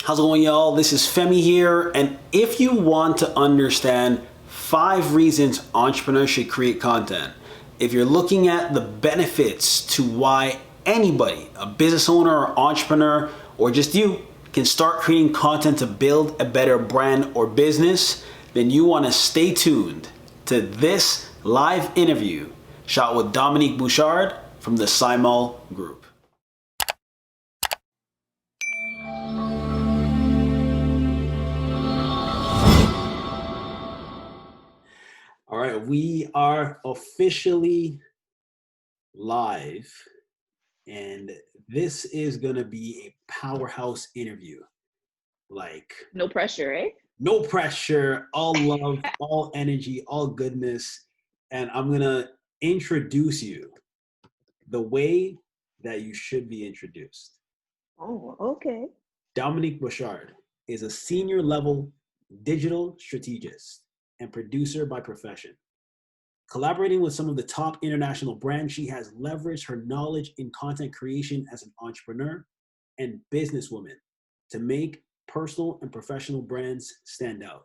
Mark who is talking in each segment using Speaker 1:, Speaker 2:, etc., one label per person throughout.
Speaker 1: How's it going, y'all? This is Femi here. And if you want to understand 5 reasons entrepreneurs should create content, if you're looking at the benefits to why anybody, a business owner or entrepreneur, or just you, can start creating content to build a better brand or business, then you want to stay tuned to this live interview shot with Dominique Bouchard from the Symal Group. All right, we are officially live, and this is going to be a powerhouse interview. Like,
Speaker 2: no pressure, eh?
Speaker 1: No pressure, all love, all energy, all goodness. And I'm going to introduce you the way that you should be introduced.
Speaker 2: Oh, okay.
Speaker 1: Dominique Bouchard is a senior level digital strategist and producer by profession. Collaborating with some of the top international brands, she has leveraged her knowledge in content creation as an entrepreneur and businesswoman to make personal and professional brands stand out.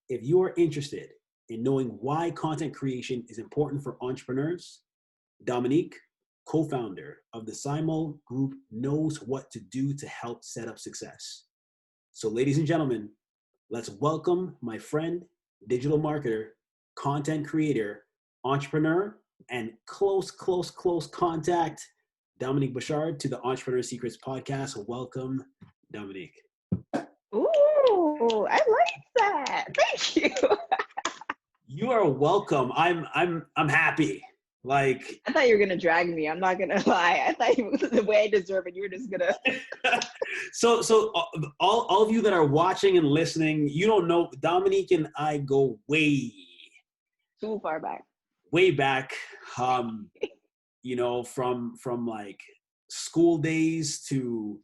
Speaker 1: If you are interested in knowing why content creation is important for entrepreneurs, Dominique, co-founder of the Symal Group, knows what to do to help set up success. So, ladies and gentlemen, let's welcome my friend, digital marketer, content creator, entrepreneur, and close contact, Dominique Bouchard, to the Entrepreneur Secrets podcast. Welcome, Dominique.
Speaker 2: Ooh, I like that. Thank you.
Speaker 1: You are welcome. I'm happy. Like,
Speaker 2: I thought you were gonna drag me. I'm not gonna lie. I thought you the way I deserve it. You were just gonna.
Speaker 1: So all of you that are watching and listening, you don't know, Dominique and I go way
Speaker 2: Too far back.
Speaker 1: Way back. You know, from like school days to,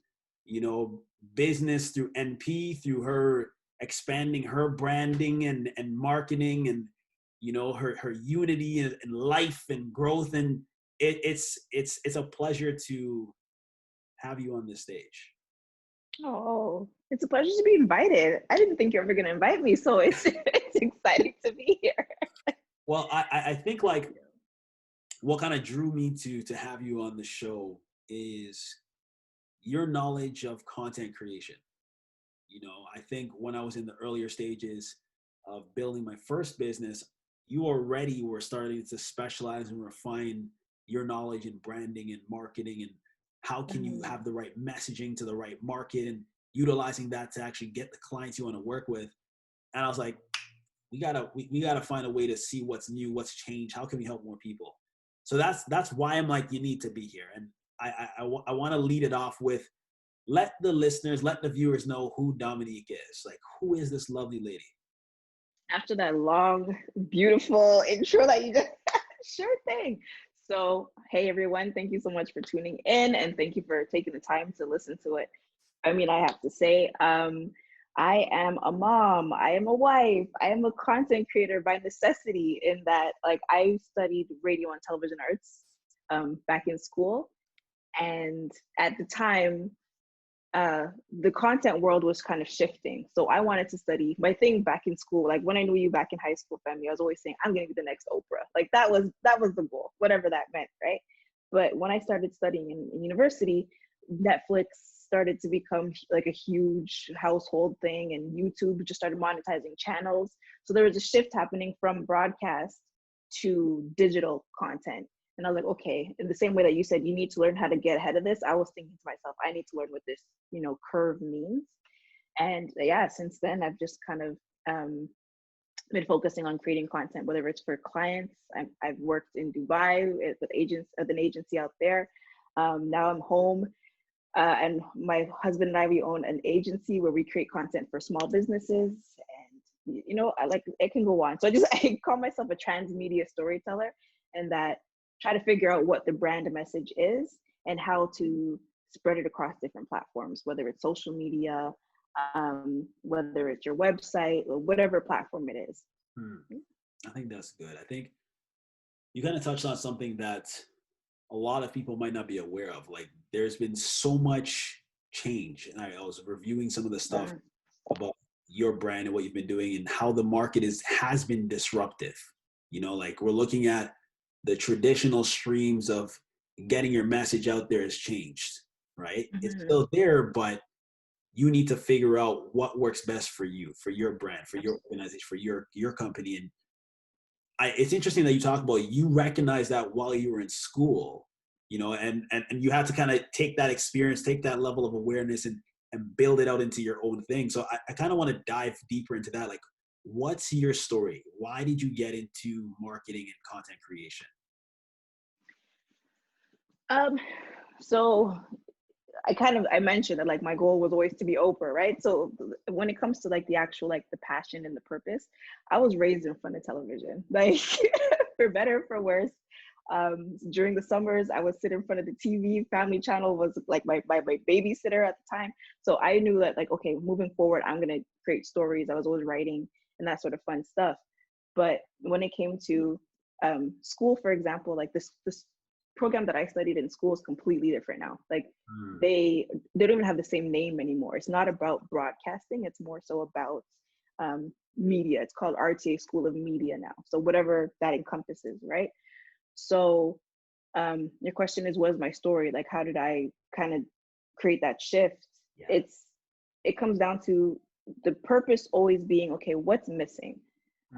Speaker 1: you know, business through NP, through her expanding her branding and marketing, and you know, her unity and life and growth, and it's a pleasure to have you on this stage.
Speaker 2: Oh, it's a pleasure to be invited. I didn't think you were ever gonna invite me, so it's it's exciting to be here.
Speaker 1: Well, I think like what kind of drew me to have you on the show is your knowledge of content creation. You know, I think when I was in the earlier stages of building my first business, you already were starting to specialize and refine your knowledge in branding and marketing, and how can you have the right messaging to the right market, and utilizing that to actually get the clients you want to work with. And I was like, we gotta find a way to see what's new, what's changed, how can we help more people. So that's why I'm like, you need to be here. And I want to lead it off with, let the listeners, let the viewers know who Dominique is. Like, who is this lovely lady?
Speaker 2: After that long, beautiful intro that you just sure thing. So, hey everyone, thank you so much for tuning in, and thank you for taking the time to listen to it. I mean, I have to say, I am a mom, I am a wife, I am a content creator by necessity, in that like I studied radio and television arts back in school. And at the time, the content world was kind of shifting. So I wanted to study my thing back in school. Like when I knew you back in high school, Femi, I was always saying, I'm going to be the next Oprah. Like that was the goal, whatever that meant, right? But when I started studying in university, Netflix started to become like a huge household thing, and YouTube just started monetizing channels. So there was a shift happening from broadcast to digital content. And I was like, okay, in the same way that you said you need to learn how to get ahead of this, I was thinking to myself, I need to learn what this, you know, curve means. And yeah, since then, I've just kind of been focusing on creating content, whether it's for clients. I've worked in Dubai with an agency out there. Now I'm home, and my husband and I, we own an agency where we create content for small businesses. And you know, it can go on. So I call myself a transmedia storyteller, and that try to figure out what the brand message is and how to spread it across different platforms, whether it's social media, whether it's your website, or whatever platform it is.
Speaker 1: I think that's good. I think you kind of touched on something that a lot of people might not be aware of. Like, there's been so much change. And I was reviewing some of the stuff
Speaker 2: Mm.
Speaker 1: about your brand and what you've been doing and how the market has been disruptive. You know, like we're looking at the traditional streams of getting your message out there has changed, right? It's
Speaker 2: Mhm.
Speaker 1: still there, but you need to figure out what works best for you, for your brand, for your
Speaker 2: Absolutely.
Speaker 1: organization, for your company. And it's interesting that you talk about you recognize that while you were in school, you know, and you had to kind of take that experience, take that level of awareness and build it out into your own thing. So I kind of want to dive deeper into that. Like, what's your story? Why did you get into marketing and content creation?
Speaker 2: Um, so I mentioned that like my goal was always to be Oprah, right? So when it comes to like the actual like the passion and the purpose, I was raised in front of television, like for better or for worse. During the summers, I would sit in front of the TV. Family Channel was like my babysitter at the time. So I knew that like, okay, moving forward, I'm gonna create stories. I was always writing and that sort of fun stuff. But when it came to school, for example, like this program that I studied in school is completely different now. Like
Speaker 1: Mm,
Speaker 2: they don't even have the same name anymore. It's not about broadcasting. It's more so about media. It's called RTA School of Media now. So whatever that encompasses, right? So your question is, what is my story? Like, how did I kind of create that shift?
Speaker 1: yeah.
Speaker 2: It comes down to the purpose always being, okay, what's missing?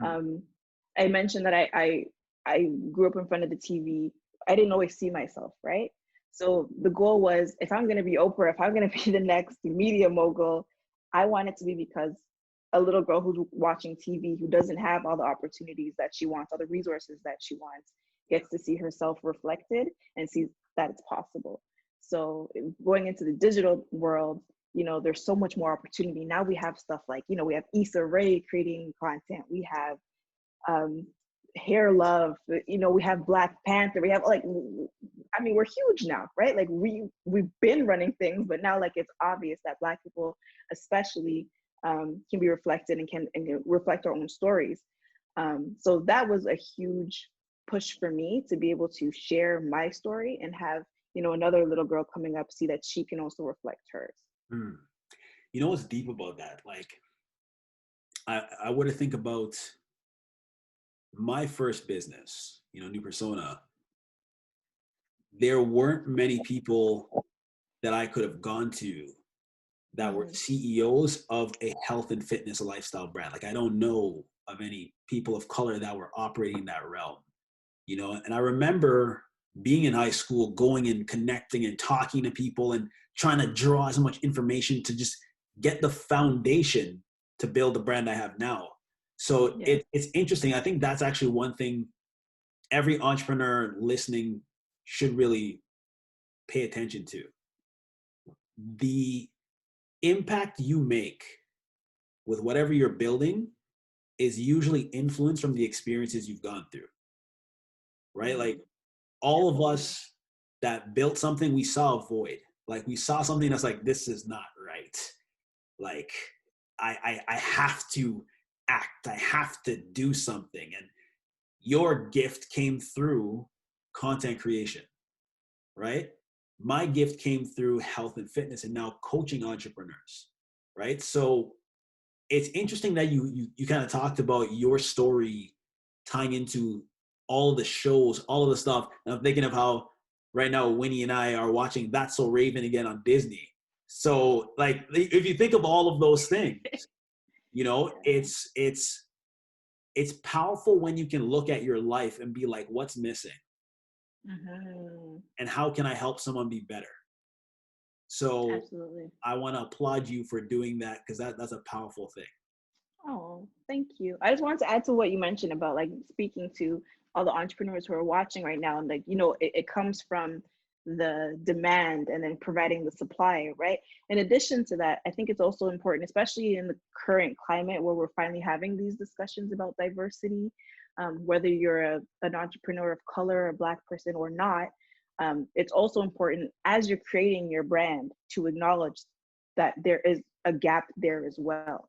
Speaker 1: Mm,
Speaker 2: Um, I mentioned that I grew up in front of the TV. I didn't always see myself, right? So the goal was, if I'm going to be Oprah, if I'm going to be the next media mogul, I want it to be because a little girl who's watching TV, who doesn't have all the opportunities that she wants, all the resources that she wants, gets to see herself reflected and sees that it's possible. So going into the digital world, you know, there's so much more opportunity. Now we have stuff like, you know, we have Issa Rae creating content. We have um, Hair Love, you know, we have Black Panther. We have like, I mean, we're huge now, right? Like we've been running things, but now like it's obvious that Black people, especially, can be reflected and can reflect our own stories. So that was a huge push for me to be able to share my story and have, you know, another little girl coming up see that she can also reflect hers.
Speaker 1: mm. You know what's deep about that? Like, I were to think about my first business, you know, New Persona, there weren't many people that I could have gone to that were
Speaker 2: Mm-hmm.
Speaker 1: CEOs of a health and fitness lifestyle brand. Like I don't know of any people of color that were operating in that realm, you know. And I remember being in high school, going and connecting and talking to people and trying to draw as much information to just get the foundation to build the brand I have now. So
Speaker 2: Yeah.
Speaker 1: it's interesting. I think that's actually one thing every entrepreneur listening should really pay attention to. The impact you make with whatever you're building is usually influenced from the experiences you've gone through, right?
Speaker 2: Mm-hmm.
Speaker 1: Like all of
Speaker 2: Absolutely.
Speaker 1: us that built something, we saw a void. Like we saw something that's like, this is not right. Like I have to act, I have to do something. And your gift came through content creation, right? My gift came through health and fitness and now coaching entrepreneurs, right? So it's interesting that you kind of talked about your story tying into all of the shows, all of the stuff. And I'm thinking of how right now Winnie and I are watching That's So Raven again on Disney. So like if you think of all of those things, you know,
Speaker 2: Yeah.
Speaker 1: it's powerful when you can look at your life and be like, what's missing?
Speaker 2: Mm-hmm.
Speaker 1: And how can I help someone be better? So
Speaker 2: Absolutely.
Speaker 1: I want to applaud you for doing that because that's a powerful thing.
Speaker 2: Oh, thank you. I just wanted to add to what you mentioned about like speaking to all the entrepreneurs who are watching right now. And like, you know, it comes from the demand and then providing the supply, right? In addition to that, I think it's also important, especially in the current climate where we're finally having these discussions about diversity, whether you're an entrepreneur of color, a Black person or not. It's also important as you're creating your brand to acknowledge that there is a gap there as well,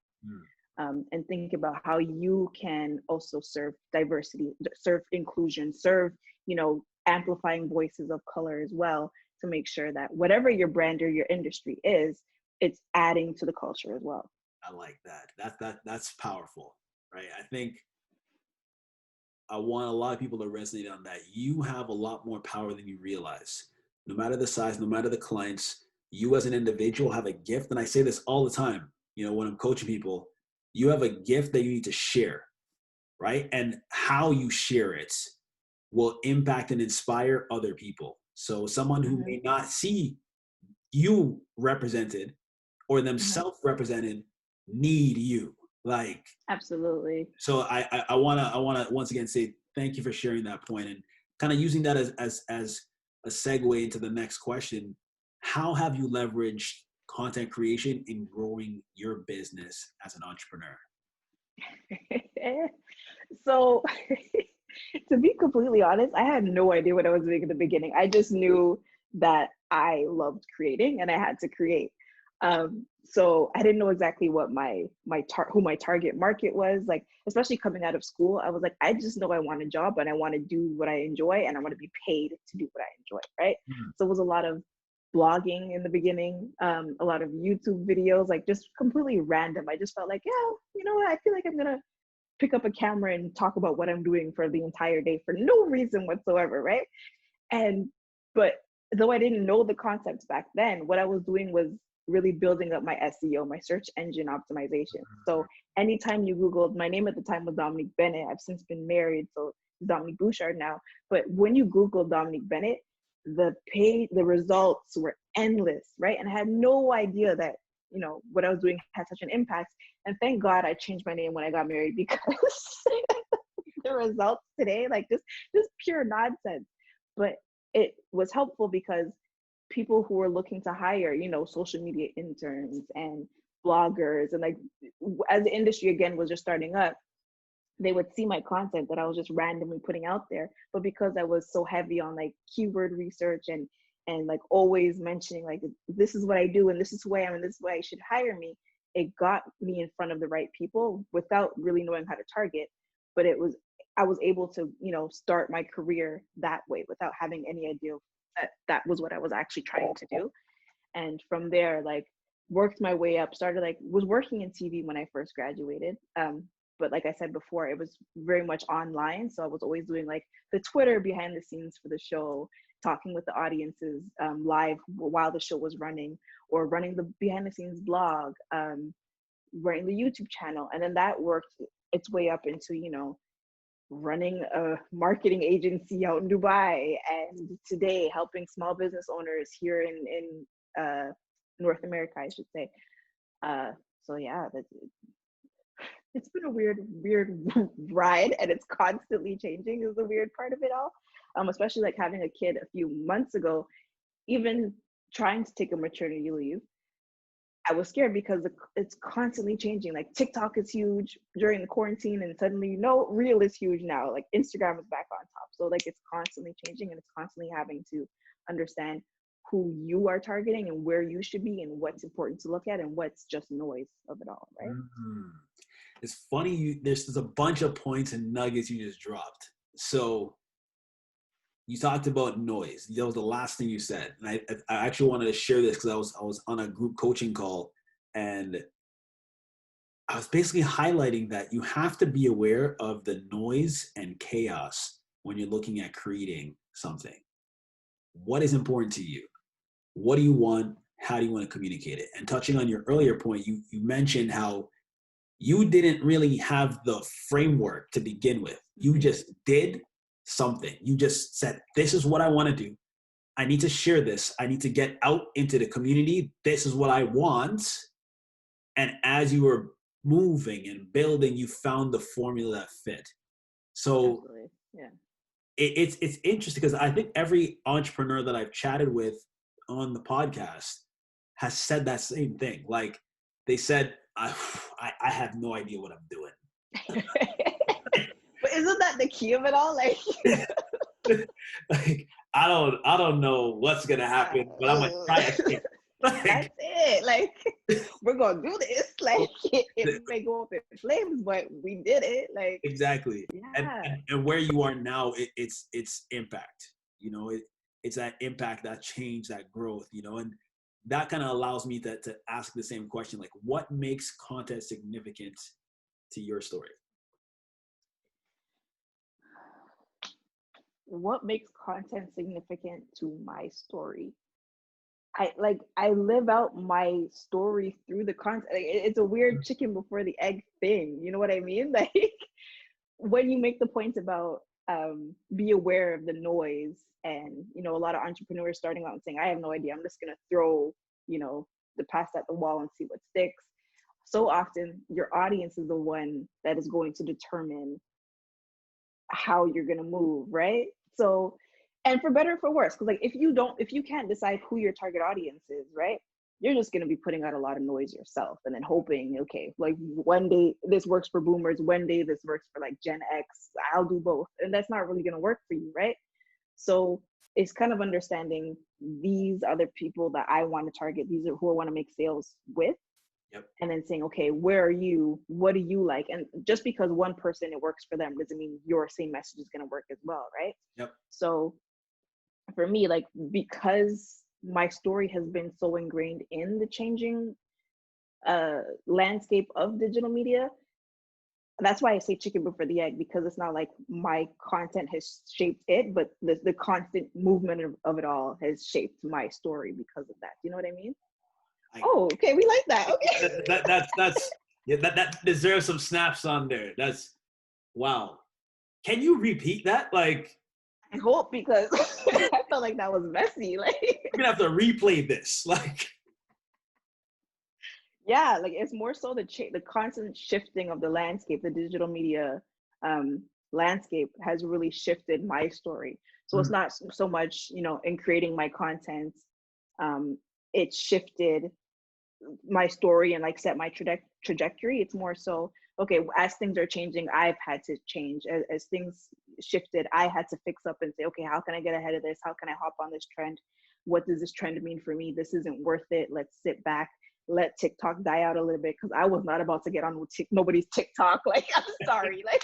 Speaker 1: Mm.
Speaker 2: and think about how you can also serve diversity, serve inclusion, serve, you know, amplifying voices of color as well. to make sure that whatever your brand or your industry is, it's adding to the culture as well.
Speaker 1: I like that. That's powerful, right? I think I want a lot of people to resonate on that. You have a lot more power than you realize. No matter the size, no matter the clients, you as an individual have a gift. And I say this all the time, when I'm coaching people, you have a gift that you need to share, right? And how you share it will impact and inspire other people. So someone who may not see you represented or themselves represented need you. Like,
Speaker 2: absolutely.
Speaker 1: So I wanna once again say thank you for sharing that point and kind of using that as a segue into the next question. How have you leveraged content creation in growing your business as an entrepreneur?
Speaker 2: So to be completely honest, I had no idea what I was doing in the beginning. I just knew that I loved creating and I had to create. So I didn't know exactly what who my target market was, like, especially coming out of school. I was like, I just know I want a job and I want to do what I enjoy and I want to be paid to do what I enjoy, right? So it was a lot of blogging in the beginning, a lot of YouTube videos, like just completely random. I just felt like, yeah, you know what? I feel like I'm gonna pick up a camera and talk about what I'm doing for the entire day for no reason whatsoever, right? But though I didn't know the concepts back then, what I was doing was really building up my SEO, my search engine optimization. So anytime you Googled, my name at the time was Dominique Bennett. I've since been married, so it's Dominique Bouchard now. But when you Google Dominique Bennett, the results were endless, right? And I had no idea that, what I was doing had such an impact. And thank God I changed my name when I got married, because the results today, like just pure nonsense. But it was helpful because people who were looking to hire, social media interns and bloggers, and like as the industry again was just starting up, they would see my content that I was just randomly putting out there. But because I was so heavy on like keyword research and like always mentioning like, this is what I do and this is who I am and this is why you should hire me, it got me in front of the right people without really knowing how to target. But I was able to, start my career that way without having any idea that was what I was actually trying to do. And from there, like, worked my way up, was working in TV when I first graduated. But like I said before, it was very much online. So I was always doing like the Twitter behind the scenes for the show, talking with the audiences live while the show was running, or running the behind the scenes blog, running the YouTube channel. And then that worked its way up into, running a marketing agency out in Dubai, and today helping small business owners here in North America, I should say. So yeah, it's been a weird ride, and it's constantly changing is the weird part of it all. Especially like having a kid a few months ago, even trying to take a maternity leave, I was scared because it's constantly changing. Like TikTok is huge during the quarantine, and suddenly Reel is huge now. Like Instagram is back on top. So like it's constantly changing, and it's constantly having to understand who you are targeting and where you should be and what's important to look at and what's just noise of it all, right?
Speaker 1: It's funny, there's a bunch of points and nuggets you just dropped. So you talked about noise. That was the last thing you said. And I actually wanted to share this because I was on a group coaching call, and I was basically highlighting that you have to be aware of the noise and chaos when you're looking at creating something. What is important to you? What do you want? How do you want to communicate it? And touching on your earlier point, you mentioned how you didn't really have the framework to begin with. You just did something. You just said, this is what I want to do. I need to share this. I need to get out into the community. This is what I want. And as you were moving and building, you found the formula that fit. So
Speaker 2: yeah,
Speaker 1: it's interesting because I think every entrepreneur that I've chatted with on the podcast has said that same thing. Like they said, I have no idea what I'm doing.
Speaker 2: But isn't that the key of it all? Like,
Speaker 1: like I don't know what's gonna happen, but I'm gonna try it.
Speaker 2: Like, that's it. Like, we're gonna do this. Like, it may go up in flames, but we did it. Like,
Speaker 1: exactly.
Speaker 2: Yeah.
Speaker 1: And where you are now, it's impact. it's that impact, that change, that growth, you know, and that kind of allows me to ask the same question, like what makes content significant to your story?
Speaker 2: What makes content significant to my story? I live out my story through the content. Like, it's a weird chicken before the egg thing. You know what I mean? Like when you make the point about be aware of the noise, and you know, a lot of entrepreneurs starting out and saying, I have no idea, I'm just gonna throw, you know, the past at the wall and see what sticks. So often your audience is the one that is going to determine how you're going to move, right? So, and for better or for worse, because like if you can't decide who your target audience is, right, you're just going to be putting out a lot of noise yourself and then hoping, okay, like one day this works for boomers, one day this works for like Gen X, I'll do both, and that's not really going to work for you, right? So it's kind of understanding these other people that I want to target, these are who I want to make sales with.
Speaker 1: Yep.
Speaker 2: And then saying, okay, where are you? What do you like? And just because one person, it works for them doesn't mean your same message is going to work as well, right?
Speaker 1: Yep.
Speaker 2: So for me, like, because my story has been so ingrained in the changing landscape of digital media, that's why I say chicken before the egg, because it's not like my content has shaped it, but the constant movement of it all has shaped my story because of that. You know what I mean? Oh, okay, we like that. Okay.
Speaker 1: That deserves some snaps on there. That's wow. Can you repeat that? Like,
Speaker 2: I hope, because I felt like that was messy. Like,
Speaker 1: we're gonna have to replay this. Like,
Speaker 2: yeah, like it's more so the constant shifting of the landscape, the digital media landscape has really shifted my story. So it's not so much, you know, in creating my content, it shifted my story and like set my trajectory. It's more so, okay, as things are changing, I've had to change. As things shifted, I had to fix up and say, okay, how can I get ahead of this? How can I hop on this trend? What does this trend mean for me? This isn't worth it. Let's sit back, let TikTok die out a little bit, because I was not about to get on nobody's TikTok. Like, I'm sorry. Like,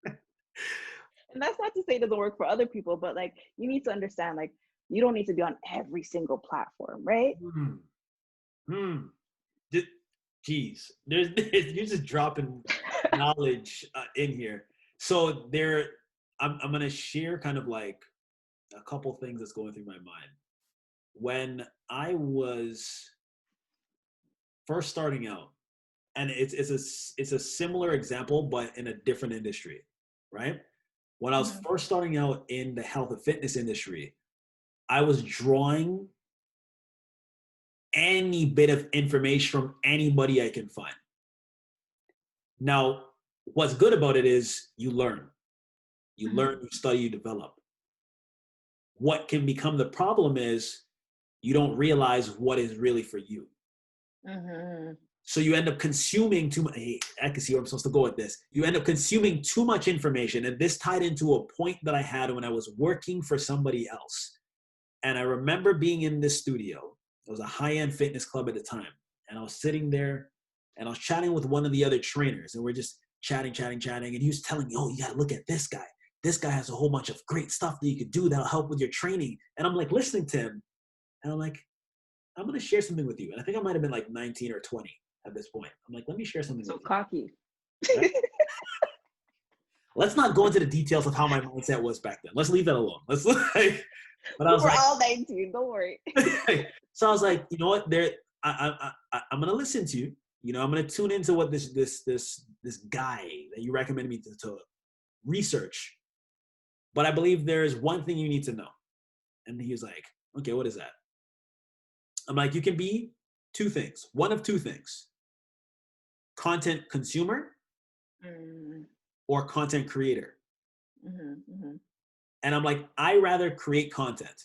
Speaker 2: and that's not to say it doesn't work for other people, but like, you need to understand, like, you don't need to be on every single platform, right?
Speaker 1: Geez, you're just dropping knowledge in here. So I'm gonna share kind of like a couple things that's going through my mind. When I was first starting out, and it's a similar example, but in a different industry, right? When I was first starting out in the health and fitness industry, I was drawing any bit of information from anybody I can find. Now, what's good about it is you learn. You learn, you study, you develop. What can become the problem is you don't realize what is really for you. So you end up consuming too much. Hey, I can see where I'm supposed to go with this. You end up consuming too much information. And this tied into a point that I had when I was working for somebody else. And I remember being in this studio. It was a high-end fitness club at the time. And I was sitting there and I was chatting with one of the other trainers. And we're just chatting. And he was telling me, oh, you got to look at this guy. This guy has a whole bunch of great stuff that you could do that'll help with your training. And I'm like listening to him. And I'm like, I'm going to share something with you. And I think I might have been like 19 or 20 at this point. I'm like, let me share something with you.
Speaker 2: So cocky.
Speaker 1: Right? Let's not go into the details of how my mindset was back then. Let's leave that alone. But I was
Speaker 2: We're
Speaker 1: like,
Speaker 2: all 19, don't worry.
Speaker 1: So I was like, you know what? I'm gonna listen to you. You know, I'm gonna tune into what this guy that you recommended me to research. But I believe there is one thing you need to know. And he was like, okay, what is that? I'm like, you can be two things. One of two things. Content consumer or content creator. And I'm like, I rather create content.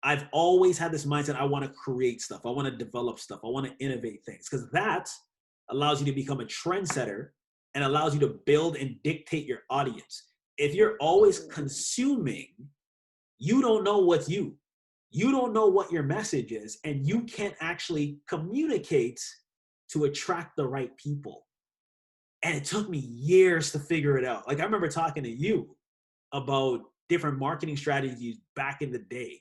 Speaker 1: I've always had this mindset. I want to create stuff. I want to develop stuff. I want to innovate things, because that allows you to become a trendsetter and allows you to build and dictate your audience. If you're always consuming, you don't know what's you. You don't know what your message is, and you can't actually communicate to attract the right people. And it took me years to figure it out. Like, I remember talking to you about different marketing strategies back in the day,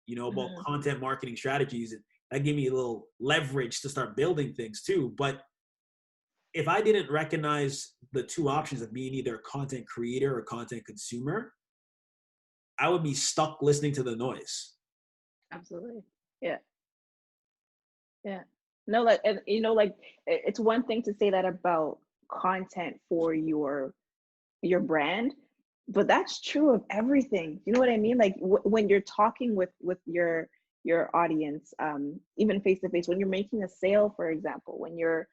Speaker 1: you know, about content marketing strategies. And that gave me a little leverage to start building things too. But if I didn't recognize the two options of being either a content creator or content consumer, I would be stuck listening to the noise.
Speaker 2: Absolutely. Yeah. Yeah. No, like, and you know, like it's one thing to say that about content for your brand, but that's true of everything. You know what I mean? Like when you're talking with your audience, even face to face, when you're making a sale, for example, when you're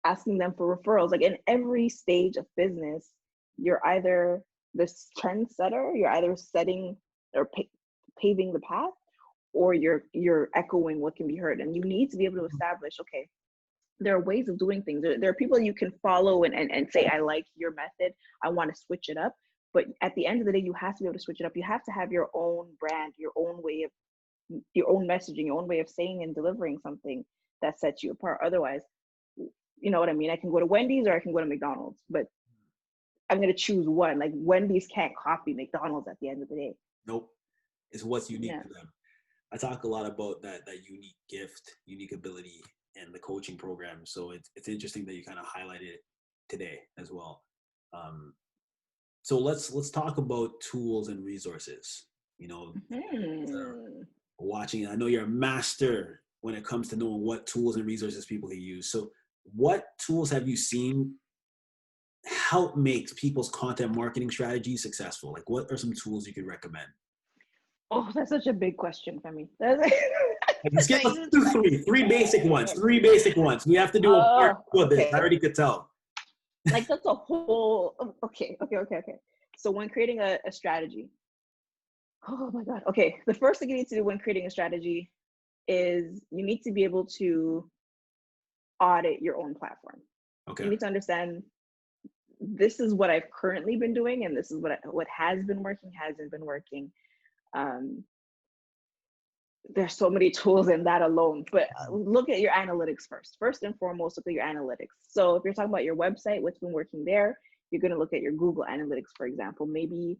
Speaker 2: asking them for referrals, like in every stage of business, you're either this trendsetter, you're either setting or paving the path, or you're echoing what can be heard. And you need to be able to establish, okay, there are ways of doing things. There are people you can follow and say, I like your method, I want to switch it up. But at the end of the day, you have to be able to switch it up. You have to have your own brand, your own way of, your own messaging, your own way of saying and delivering something that sets you apart. Otherwise, you know what I mean? I can go to Wendy's or I can go to McDonald's, but I'm going to choose one. Like Wendy's can't copy McDonald's at the end of the day.
Speaker 1: Nope. It's what's unique to them. I talk a lot about that unique gift, unique ability, and the coaching program. So it's interesting that you kind of highlighted it today as well. So let's talk about tools and resources. You know, watching. I know you're a master when it comes to knowing what tools and resources people can use. So what tools have you seen help make people's content marketing strategies successful? Like, what are some tools you could recommend?
Speaker 2: Oh, that's such a big question, Femi.
Speaker 1: Let's get three basic ones. We have to do a part two of this. I already could tell.
Speaker 2: Like that's a whole, okay. So when creating a strategy, oh my God. Okay, the first thing you need to do when creating a strategy is you need to be able to audit your own platform. Okay. You need to understand, this is what I've currently been doing, and this is what has been working, hasn't been working. There's so many tools in that alone, but look at your analytics first. First and foremost, look at your analytics. So if you're talking about your website, what's been working there, you're going to look at your Google Analytics, for example. Maybe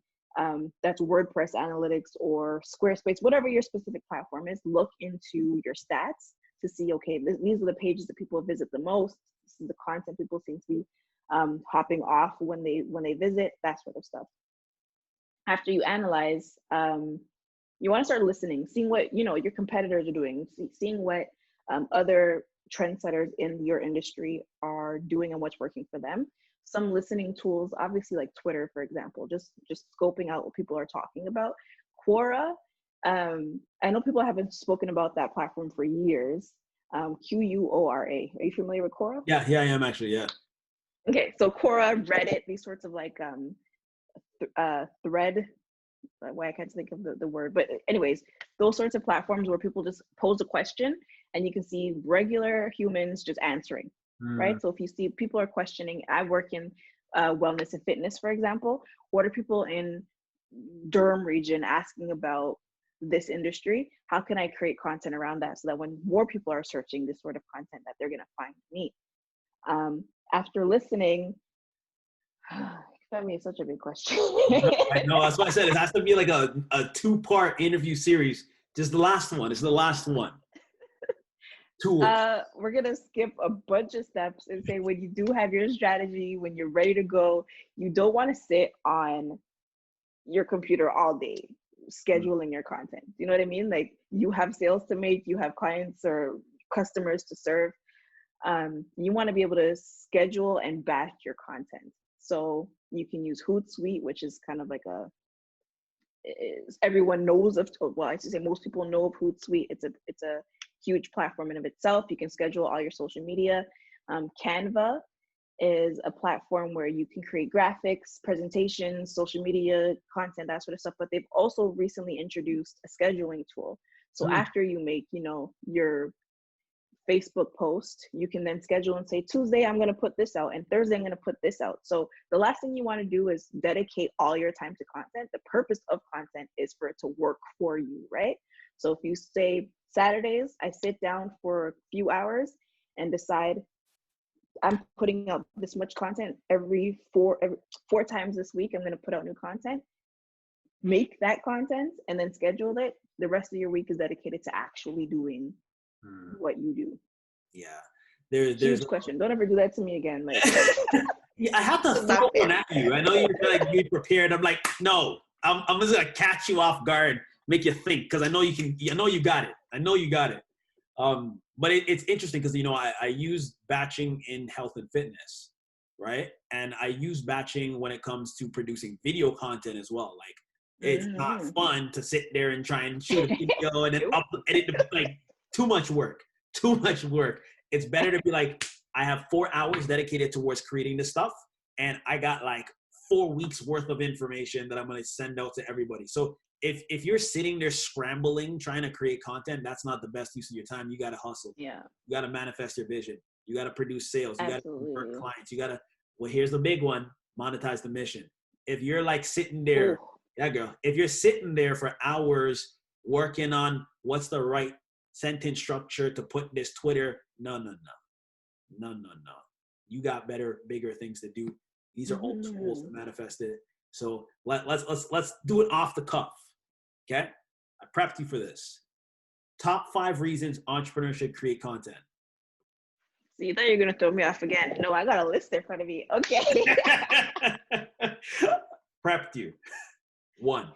Speaker 2: that's WordPress Analytics or Squarespace, whatever your specific platform is. Look into your stats to see, okay, these are the pages that people visit the most. This is the content people seem to be hopping off when they visit, that sort of stuff. After you analyze, you want to start listening, seeing what your competitors are doing, seeing what other trendsetters in your industry are doing and what's working for them. Some listening tools, obviously like Twitter, for example, just scoping out what people are talking about. Quora, I know people haven't spoken about that platform for years. Quora. Are you familiar with Quora?
Speaker 1: Yeah, I am actually, yeah.
Speaker 2: Okay, so Quora, Reddit, these sorts of like thread, why I can't think of the word, but anyways, those sorts of platforms where people just pose a question and you can see regular humans just answering, right? So if you see people are questioning, I work in wellness and fitness, for example, what are people in Durham region asking about this industry? How can I create content around that so that when more people are searching this sort of content, that they're going to find me? After listening, I mean, it's such a big question.
Speaker 1: I know, that's why I said it has to be like a 2-part interview series. Just the last one. It's the last one. Tools.
Speaker 2: We're gonna skip a bunch of steps and say, when you do have your strategy, when you're ready to go, you don't want to sit on your computer all day scheduling your content. You know what I mean? Like, you have sales to make, you have clients or customers to serve. You want to be able to schedule and batch your content. So you can use Hootsuite, which is kind of like everyone knows of. Well, I should say most people know of Hootsuite. It's a huge platform in of itself. You can schedule all your social media. Canva is a platform where you can create graphics, presentations, social media content, that sort of stuff. But they've also recently introduced a scheduling tool. So after you make, your Facebook post, you can then schedule and say, Tuesday, I'm going to put this out, and Thursday, I'm going to put this out. So the last thing you want to do is dedicate all your time to content. The purpose of content is for it to work for you, right? So if you say Saturdays, I sit down for a few hours and decide I'm putting out this much content every four times this week, I'm going to put out new content. make that content and then schedule it, the rest of your week is dedicated to actually doing what you do.
Speaker 1: Yeah. There's
Speaker 2: Huge question. Don't ever do that to me again. Like,
Speaker 1: yeah, I have to throw one at you. I know you're like you prepared. I'm like, no, I'm just gonna catch you off guard, make you think, because I know you can. I know you got it. I know you got it. But it's interesting because I use batching in health and fitness, right? And I use batching when it comes to producing video content as well. Like, it's not fun to sit there and try and shoot a video and then edit like too much work. Too much work. It's better to be like, I have 4 hours dedicated towards creating this stuff, and I got like 4 weeks worth of information that I'm going to send out to everybody. So if you're sitting there scrambling, trying to create content, that's not the best use of your time. You got to hustle.
Speaker 2: Yeah.
Speaker 1: You got to manifest your vision. You got to produce sales. You got to convert clients. You got to, well, here's the big one, monetize the mission. If you're like sitting there, if you're sitting there for hours working on what's the right sentence structure to put this Twitter, no. You got better, bigger things to do. These are all tools to manifest it. So let's do it off the cuff. Okay? I prepped you for this. Top 5 reasons entrepreneurs should create content.
Speaker 2: So you thought you were gonna throw me off again. No, I got a list in front of me. Okay.
Speaker 1: Prepped you. 1.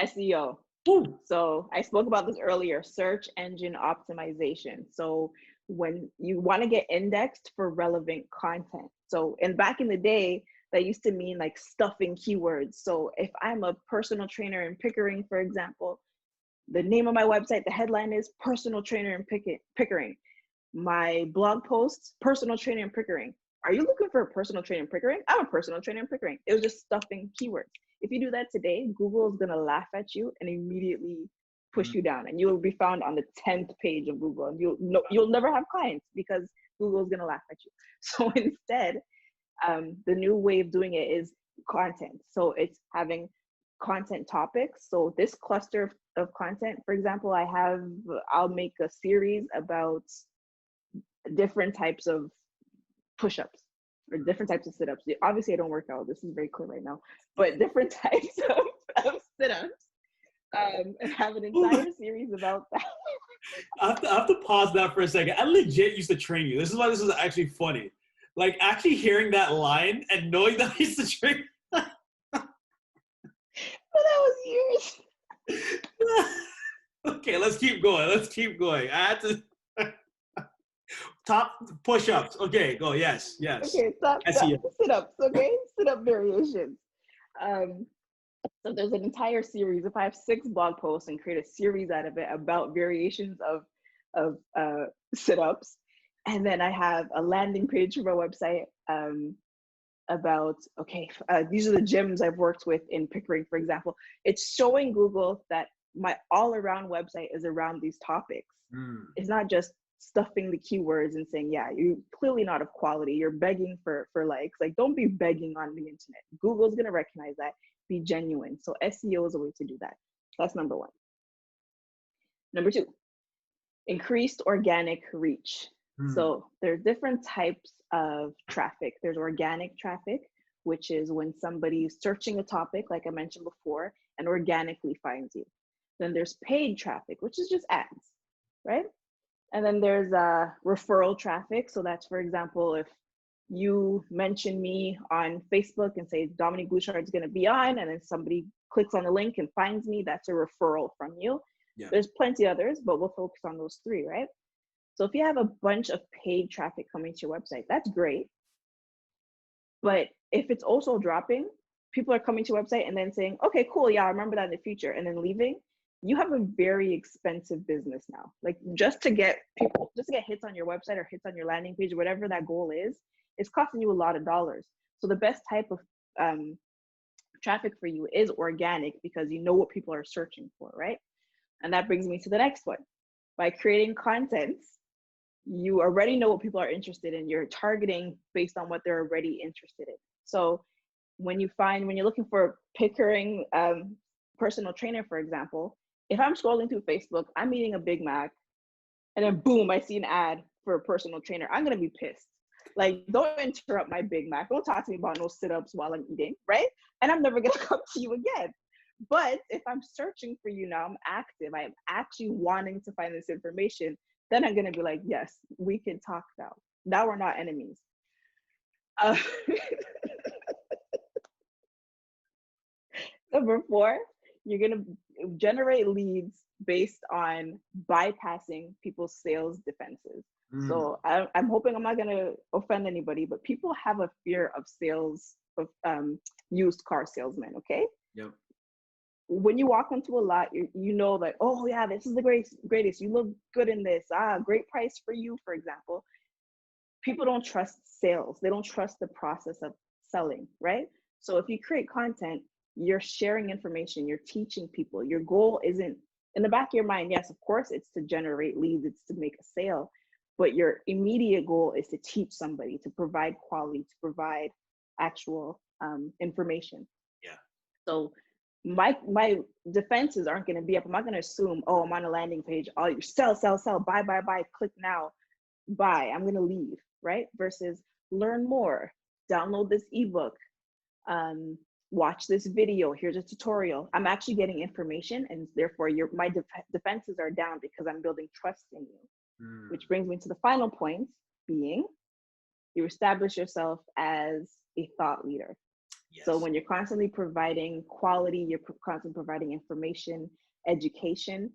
Speaker 2: SEO.
Speaker 1: Ooh.
Speaker 2: So I spoke about this earlier, search engine optimization. So when you want to get indexed for relevant content. So, and back in the day, that used to mean like stuffing keywords. So if I'm a personal trainer in Pickering, for example, the name of my website, the headline is personal trainer in Pickering. My blog posts, personal trainer in Pickering. Are you looking for a personal trainer in Pickering? I'm a personal trainer in Pickering. It was just stuffing keywords. If you do that today, Google is going to laugh at you and immediately push you down, and you'll be found on the 10th page of Google, and you'll never have clients because Google is going to laugh at you. So instead, the new way of doing it is content. So it's having content topics. So this cluster of content, for example, I'll make a series about different types of push-ups or different types of sit-ups. Obviously I don't work out, this is very clear right now, but different types of sit-ups, and have an entire series about that.
Speaker 1: I have to pause that for a second. I legit used to train you. This is why this is actually funny. Like, actually hearing that line and knowing that I used to train.
Speaker 2: But that was years.
Speaker 1: Okay, let's keep going. I had to. Top push-ups. Okay, go. Yes.
Speaker 2: Okay, top sit-ups. Okay, sit-up variations. So there's an entire series. If I have 6 blog posts and create a series out of it about variations of sit-ups, and then I have a landing page for my website about, these are the gyms I've worked with in Pickering, for example. It's showing Google that my all-around website is around these topics. It's not just stuffing the keywords and saying, yeah, you're clearly not of quality. You're begging for likes. Like, don't be begging on the internet. Google's going to recognize that. Be genuine. So SEO is a way to do that. That's number 1. Number 2, increased organic reach. So there's different types of traffic. There's organic traffic, which is when somebody's searching a topic, like I mentioned before, and organically finds you. Then there's paid traffic, which is just ads, right? And then there's referral traffic. So that's, for example, if you mention me on Facebook and say Dominique Bouchard is going to be on, and then somebody clicks on the link and finds me, that's a referral from you. Yeah. There's plenty others, but we'll focus on those 3, right? So if you have a bunch of paid traffic coming to your website, that's great. But if it's also dropping, people are coming to your website and then saying, okay, cool, yeah, I remember that in the future, and then leaving, you have a very expensive business now. Like, just to get hits on your website or hits on your landing page or whatever that goal is, it's costing you a lot of dollars. So the best type of traffic for you is organic, because you know what people are searching for, right? And that brings me to the next one. By creating content, you already know what people are interested in. You're targeting based on what they're already interested in. So when you're looking for Pickering personal trainer, for example, if I'm scrolling through Facebook, I'm eating a Big Mac, and then boom, I see an ad for a personal trainer, I'm gonna be pissed. Like, don't interrupt my Big Mac. Don't talk to me about no sit-ups while I'm eating, right? And I'm never gonna come to you again. But if I'm searching for you now, I'm active, I'm actually wanting to find this information, then I'm gonna be like, yes, we can talk now. Now we're not enemies. Uh, Number 4, you're gonna generate leads based on bypassing people's sales defenses. So I'm hoping I'm not gonna offend anybody, but people have a fear of sales, of used car salesmen. Okay.
Speaker 1: Yep.
Speaker 2: When you walk into a lot, you know, like, oh yeah, this is the greatest. You look good in this. Great price for you, for example. People don't trust sales. They don't trust the process of selling, right? So if you create content, you're sharing information, you're teaching people. Your goal isn't, in the back of your mind, yes, of course, it's to generate leads, it's to make a sale, but your immediate goal is to teach somebody, to provide quality, to provide actual information.
Speaker 1: Yeah.
Speaker 2: So my defenses aren't going to be up. I'm not going to assume, oh, I'm on a landing page, oh, you sell, buy, click now, buy, I'm going to leave, right? Versus learn more, download this ebook, watch this video, here's a tutorial. I'm actually getting information, and therefore my defenses are down because I'm building trust in you. Which brings me to the final point, being you establish yourself as a thought leader. Yes. So when you're constantly providing quality, you're constantly providing information, education.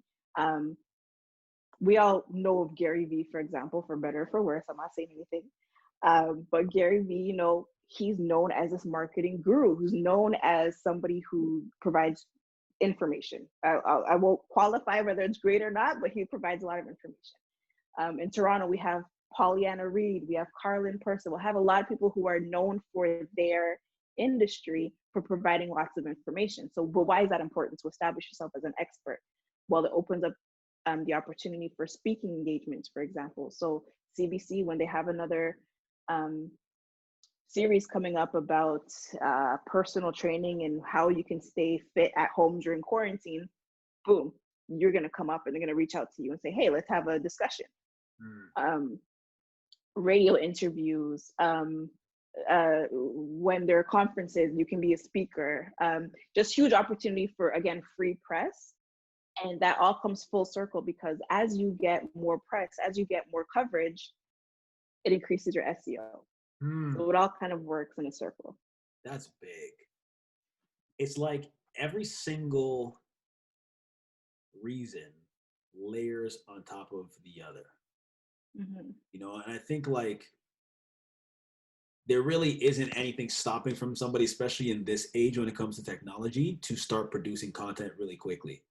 Speaker 2: We all know of Gary Vee, for example, for better or for worse. I'm not saying anything. But Gary Vee, you know, he's known as this marketing guru, who's known as somebody who provides information. I won't qualify whether it's great or not, but he provides a lot of information. In Toronto, we have Pollyanna Reed, we have Carlin Person. We'll have a lot of people who are known for their industry for providing lots of information. So, but why is that important to establish yourself as an expert? Well, it opens up the opportunity for speaking engagements, for example. So CBC, when they have another series coming up about personal training and how you can stay fit at home during quarantine, boom, you're going to come up and they're going to reach out to you and say, hey, let's have a discussion. Radio interviews, when there are conferences, you can be a speaker. Just huge opportunity for, again, free press. And that all comes full circle because as you get more press, as you get more coverage, it increases your SEO. So it all kind of works in a circle.
Speaker 1: That's big. It's like every single reason layers on top of the other. You know, and I think like there really isn't anything stopping from somebody, especially in this age when it comes to technology, to start producing content really quickly.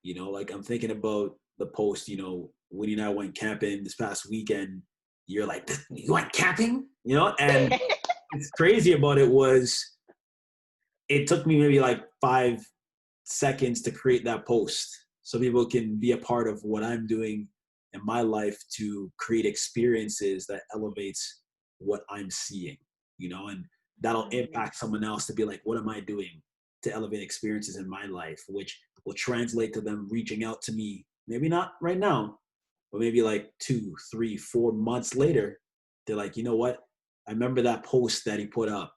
Speaker 1: You know, like I'm thinking about the post, you know, when you and I went camping this past weekend, you're like, you went camping? You know, and what's crazy about it was it took me maybe like 5 seconds to create that post so people can be a part of what I'm doing in my life to create experiences that elevates what I'm seeing, you know, and that'll impact someone else to be like, what am I doing to elevate experiences in my life, which will translate to them reaching out to me, maybe not right now, but maybe like 2, 3, 4 months later, they're like, you know what? I remember that post that he put up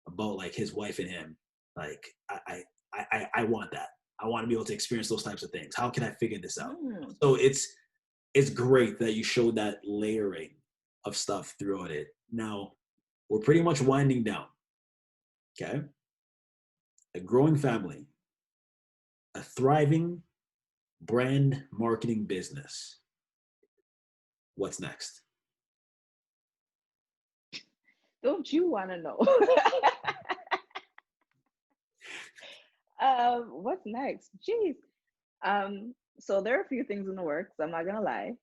Speaker 1: about like his wife and him. Like, I want that. I want to be able to experience those types of things. How can I figure this out? So it's great that you showed that layering of stuff throughout it. Now, we're pretty much winding down, okay? A growing family, a thriving brand marketing business. What's next?
Speaker 2: Don't you want to know? What's next? Jeez. So there are a few things in the works. I'm not gonna lie.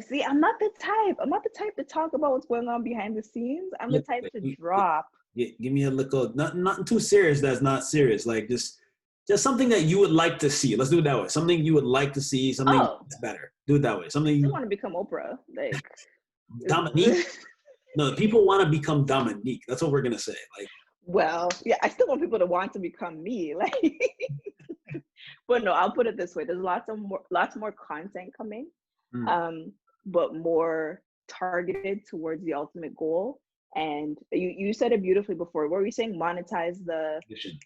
Speaker 2: See, I'm not the type. I'm not the type to talk about what's going on behind the scenes. I'm the type to drop.
Speaker 1: Give me a little, nothing too serious that's not serious. Like just something that you would like to see. Let's do it that way. Something you would like to see, something that's better. Do it that way. Something you
Speaker 2: want to become Oprah. Like
Speaker 1: Dominique. No, people want to become Dominique. That's what we're gonna say. Like,
Speaker 2: well, yeah, I still want people to want to become me. Like, but no, I'll put it this way: there's lots more content coming. but more targeted towards the ultimate goal. And you said it beautifully before. What were you saying? Monetize the,
Speaker 1: Mission.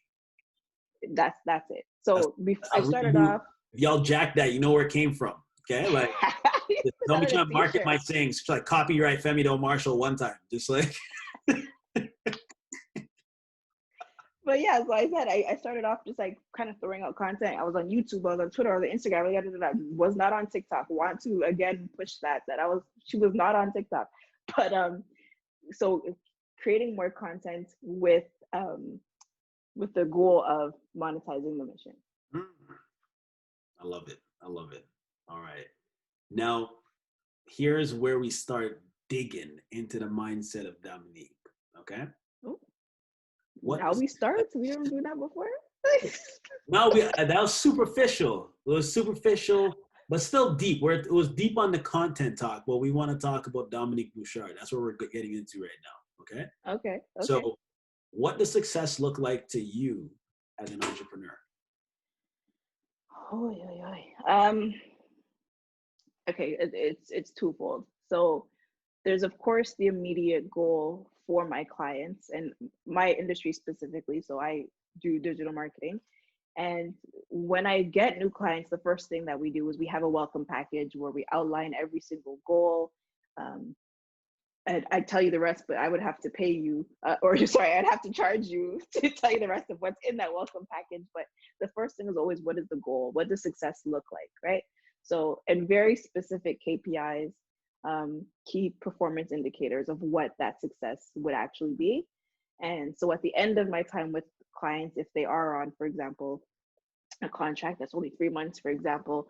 Speaker 2: that's it.
Speaker 1: That's,
Speaker 2: So I started
Speaker 1: if
Speaker 2: off.
Speaker 1: y'all jack that, you know where it came from. Okay, like
Speaker 2: Put
Speaker 1: don't
Speaker 2: that
Speaker 1: be
Speaker 2: on a
Speaker 1: trying to market
Speaker 2: t-shirt.
Speaker 1: my things. Like copyright Femi Doyle-Marshall one time, just like.
Speaker 2: But yeah, so I said I started off just like kind of throwing out content. I was on YouTube, I was on Twitter, I was on Instagram. I was not on TikTok. Want to again push that she was not on TikTok. But so creating more content with the goal of monetizing the mission.
Speaker 1: I love it. I love it. All right. Now, here's where we start digging into the mindset of Dominique. Okay.
Speaker 2: Ooh.
Speaker 1: What
Speaker 2: Now we start? We didn't do that before?
Speaker 1: No, that was superficial. It was superficial, but still deep. Where it was deep on the content talk. Well, we want to talk about Dominique Bouchard. That's what we're getting into right now. Okay.
Speaker 2: Okay.
Speaker 1: So, what does success look like to you as an entrepreneur?
Speaker 2: Okay, it's twofold. So there's of course the immediate goal for my clients and my industry specifically. So I do digital marketing. And when I get new clients, the first thing that we do is we have a welcome package where we outline every single goal. And I'd tell you the rest, but I would have to pay you, I'd have to charge you to tell you the rest of what's in that welcome package. But the first thing is always, what is the goal? What does success look like, right? So, and very specific KPIs, key performance indicators of what that success would actually be. And so at the end of my time with clients, if they are on, for example, a contract that's only 3 months, for example,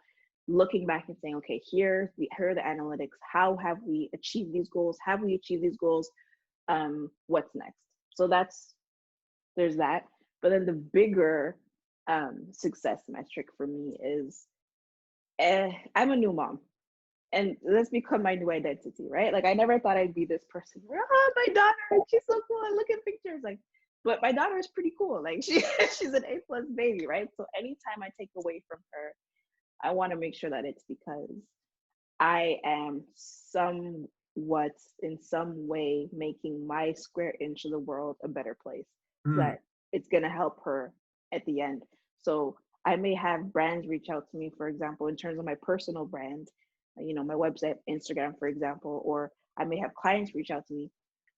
Speaker 2: looking back and saying, okay, here are the analytics. How have we achieved these goals? Have we achieved these goals? What's next? So there's that. But then the bigger success metric for me is I'm a new mom. And that's become my new identity, right? Like I never thought I'd be this person. Oh, my daughter, she's so cool. I look at pictures like, but my daughter is pretty cool. Like she's an A+ baby, right? So anytime I take away from her, I want to make sure that it's because I am somewhat in some way making my square inch of the world a better place. That it's going to help her at the end. So I may have brands reach out to me, for example, in terms of my personal brand, my website, Instagram, for example, or I may have clients reach out to me,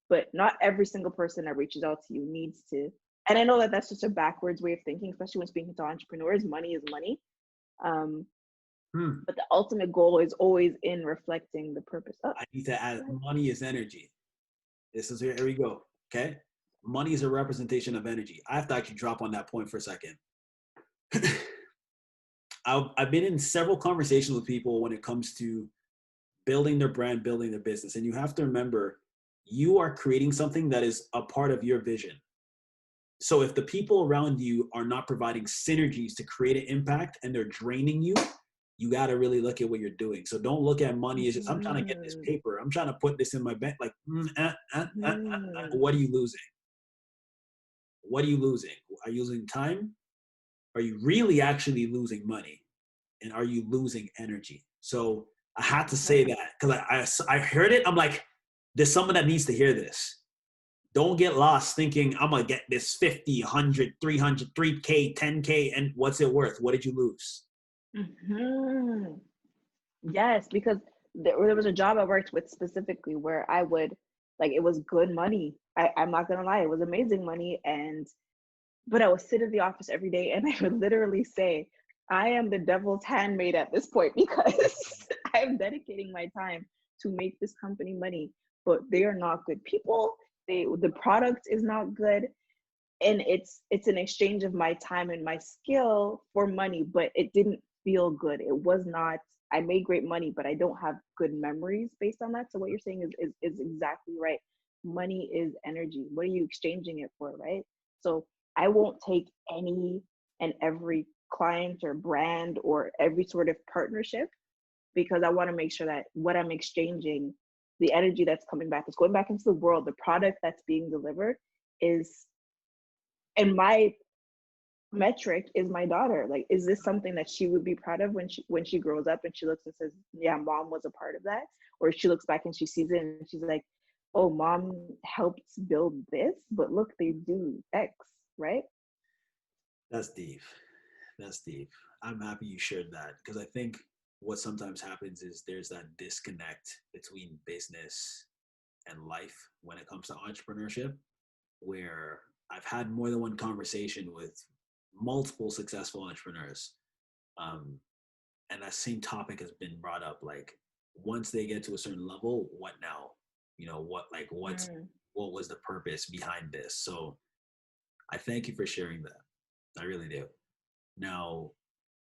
Speaker 2: but not every single person that reaches out to you needs to. And I know that that's just a backwards way of thinking, especially when speaking to entrepreneurs. Money is money. But the ultimate goal is always in reflecting the purpose of.
Speaker 1: I need to add, money is energy. Here we go. Okay. Money is a representation of energy. I have to actually drop on that point for a second. I've been in several conversations with people when it comes to building their brand, building their business. And you have to remember, you are creating something that is a part of your vision. So if the people around you are not providing synergies to create an impact and they're draining you, you got to really look at what you're doing. So don't look at money as just, I'm trying to get this paper. I'm trying to put this in my bank. Like, what are you losing? What are you losing? Are you losing time? Are you really actually losing money? And are you losing energy? So I had to say that because I heard it. I'm like, there's someone that needs to hear this. Don't get lost thinking I'm going to get this 50, 100, 300, 3K, 10K. And what's it worth? What did you lose?
Speaker 2: Yes, because there was a job I worked with specifically where I would, like, it was good money. I'm not going to lie. It was amazing money. But I would sit in the office every day and I would literally say, I am the devil's handmaid at this point because I am dedicating my time to make this company money, but they are not good people. The product is not good. And it's an exchange of my time and my skill for money, but it didn't feel good. It was not, I made great money, but I don't have good memories based on that. So what you're saying is exactly right. Money is energy. What are you exchanging it for, right? So I won't take any and every client or brand or every sort of partnership because I want to make sure that what I'm exchanging, the energy that's coming back, is going back into the world, the product that's being delivered is, in my metric is my daughter. Like, is this something that she would be proud of when she grows up and she looks and says, yeah, mom was a part of that? Or she looks back and she sees it and she's like, oh, mom helped build this, but look, they do X, right?
Speaker 1: That's deep. That's deep. I'm happy you shared that, because I think what sometimes happens is there's that disconnect between business and life when it comes to entrepreneurship, where I've had more than one conversation with multiple successful entrepreneurs. Um, and that same topic has been brought up. Like, once they get to a certain level, what now? You know, what was the purpose behind this? So I thank you for sharing that. I really do. Now,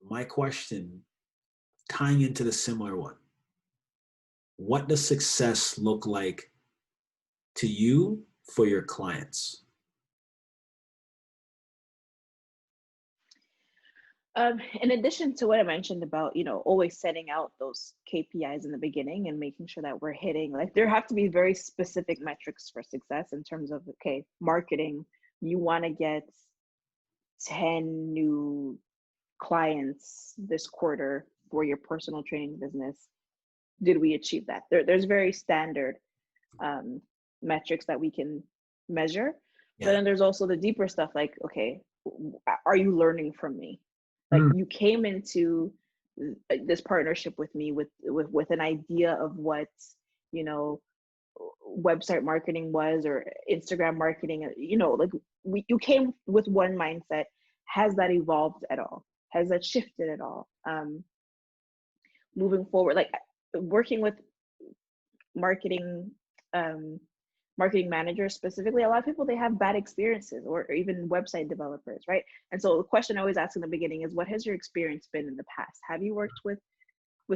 Speaker 1: my question, tying into the similar one, what does success look like to you for your clients?
Speaker 2: In addition to what I mentioned about, always setting out those KPIs in the beginning and making sure that we're hitting, like, there have to be very specific metrics for success in terms of, okay, marketing, you want to get 10 new clients this quarter for your personal training business. Did we achieve that? There's very standard metrics that we can measure.
Speaker 1: Yeah.
Speaker 2: But then there's also the deeper stuff, like, okay, are you learning from me? Like, you came into this partnership with me with an idea of what, website marketing was, or Instagram marketing, like, you came with one mindset. Has that evolved at all? Has that shifted at all? Moving forward, like, working with marketing marketing managers specifically, a lot of people, they have bad experiences, or even website developers, right? And so the question I always ask in the beginning is, what has your experience been in the past? Have you worked with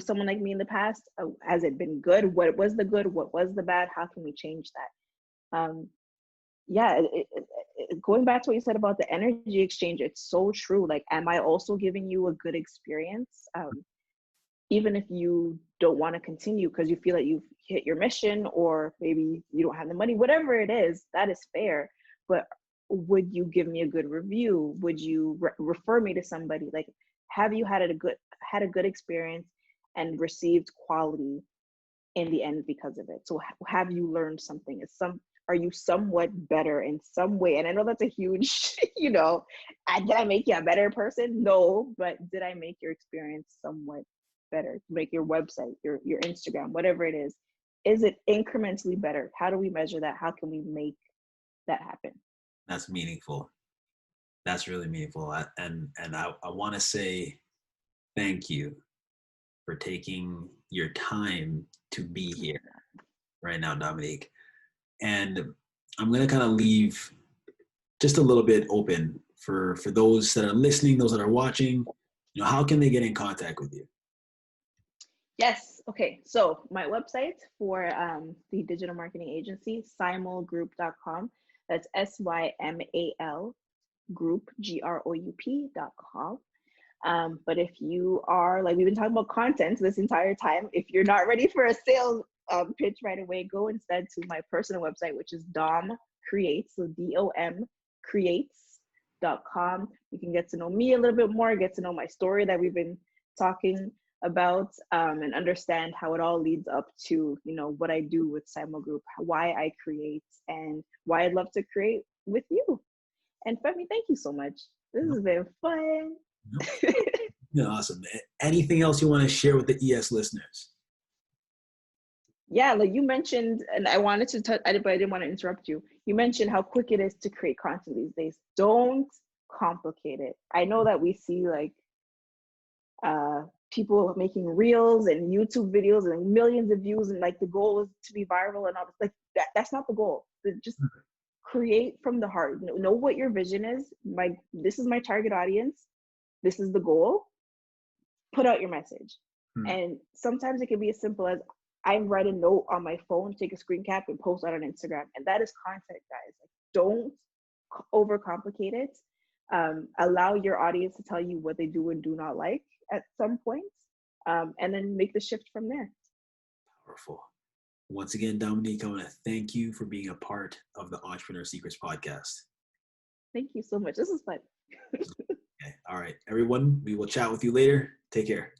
Speaker 2: someone like me in the past? Has it been good? What was the good? What was the bad? How can we change that? Yeah, going back to what you said about the energy exchange, it's so true. Like, am I also giving you a good experience? Even if you don't want to continue because you feel that you've hit your mission, or maybe you don't have the money, whatever it is, that is fair. But would you give me a good review? Would you refer me to somebody? Like, have you had a good experience and received quality in the end because of it? So have you learned something? Are you somewhat better in some way? And I know that's a huge, did I make you a better person? No, but did I make your experience somewhat better? Make your website, your Instagram, whatever it is it incrementally better? How do we measure that? How can we make that happen?
Speaker 1: That's meaningful. That's really meaningful. And I want to say thank you for taking your time to be here right now, Dominique. And I'm going to kind of leave just a little bit open for those that are listening, those that are watching. How can they get in contact with you?
Speaker 2: Yes. Okay. So my website for the digital marketing agency, symalgroup.com. That's SYMAL Group, GROUP.com. But if you are, like, we've been talking about content this entire time, if you're not ready for a sales pitch right away, go instead to my personal website, which is Dom Creates, so DOM Creates.com. You can get to know me a little bit more, get to know my story that we've been talking about, and understand how it all leads up to, what I do with Symal Group, why I create, and why I'd love to create with you. And Femi, thank you so much. This has been fun.
Speaker 1: Awesome. Anything else you want to share with the ES listeners?
Speaker 2: Yeah, like you mentioned, and I wanted to touch, but I didn't want to interrupt you. You mentioned how quick it is to create content these days. Don't complicate it. I know that we see, like, people making reels and YouTube videos and millions of views, and, like, the goal is to be viral and all this. Like, that's not the goal. Just create from the heart. Know what your vision is. This is my target audience. This is the goal. Put out your message. And sometimes it can be as simple as, I write a note on my phone, take a screen cap, and post that on Instagram. And that is content, guys. Like, don't overcomplicate it. Allow your audience to tell you what they do and do not like at some points, and then make the shift from there.
Speaker 1: Powerful. Once again, Dominique, I want to thank you for being a part of the Entrepreneur Secrets podcast.
Speaker 2: Thank you so much. This is fun.
Speaker 1: All right, everyone, we will chat with you later. Take care.